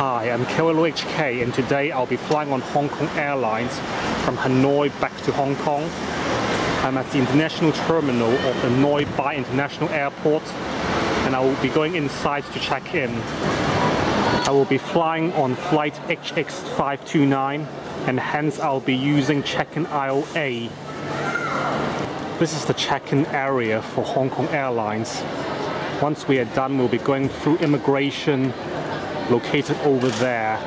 Hi, I'm HK, and today I'll be flying on Hong Kong Airlines from Hanoi back to Hong Kong. I'm at the international terminal of the Noi Bai International Airport, and I will be going inside to check in. I will be flying on flight HX529, and hence I'll be using check-in aisle A. This is the check-in area for Hong Kong Airlines. Once we are done, we'll be going through immigration, located over there.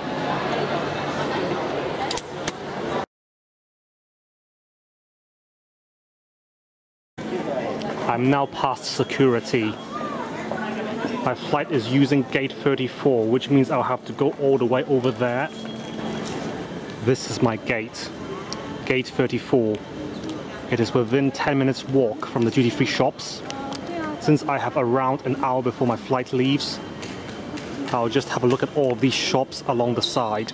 I'm now past security. My flight is using gate 34, which means I'll have to go all the way over there. This is my gate, gate 34. It is within 10 minutes walk from the duty-free shops. Since I have around an hour before my flight leaves, I'll just have a look at all of these shops along the side.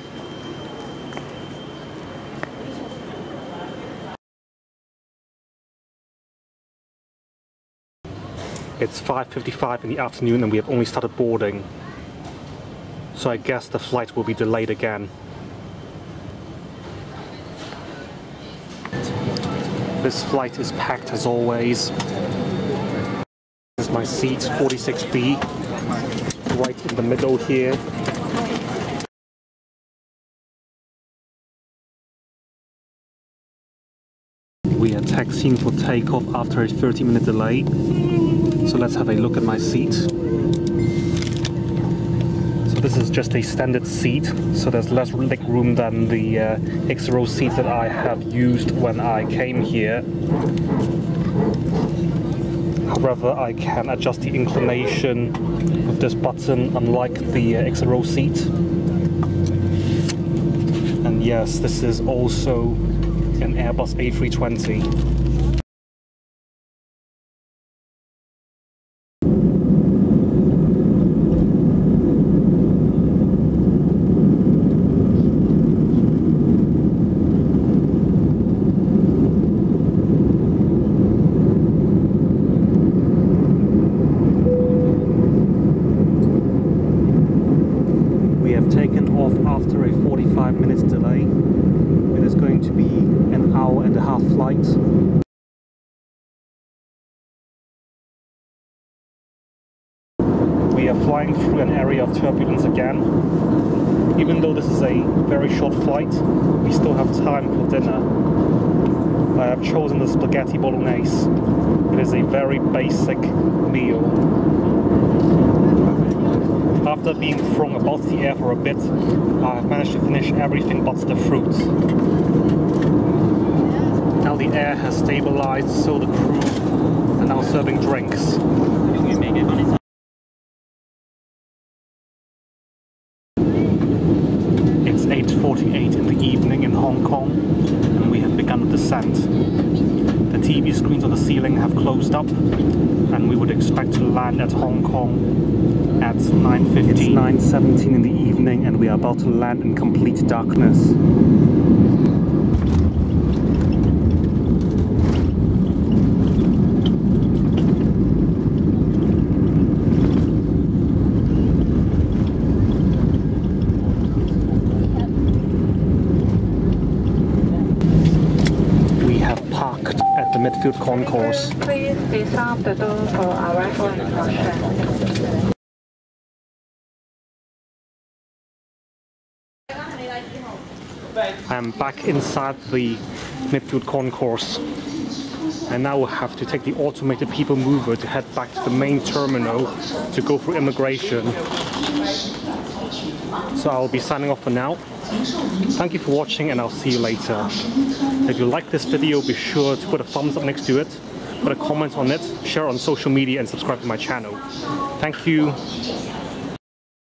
It's 5:55 in the afternoon and we have only started boarding. So I guess the flight will be delayed again. This flight is packed as always. This is my seat, 46B, right in the middle here. We are taxiing for takeoff after a 30-minute delay. So let's have a look at my seat. So this is just a standard seat, so there's less leg room than the X-row seats that I have used when I came here. However, I can adjust the inclination with this button, unlike the X-row seat. And yes, this is also an Airbus A320. After a 45 minutes delay. It is going to be an hour and a half flight. We are flying through an area of turbulence again. Even though this is a very short flight, we still have time for dinner. I have chosen the spaghetti bolognese. It is a very basic meal. After being thrown about the air for a bit, I have managed to finish everything but the fruit. Now the air has stabilized, so the crew are now serving drinks. It's 8:48 in the evening in Hong Kong, and we have begun the descent. The TV screens on the ceiling have closed up, and we would expect to land at Hong Kong at 9:15. It's 9:17 in the evening and we are about to land in complete darkness. We have parked at the Midfield Concourse. Please reserve the door for arrival instructions. I'm back inside the Midfield Concourse, and now we'll have to take the automated people mover to head back to the main terminal to go through immigration. So I'll be signing off for now. Thank you for watching, and I'll see you later. If you like this video, be sure to put a thumbs up next to it, put a comment on it, share it on social media, and subscribe to my channel. Thank you.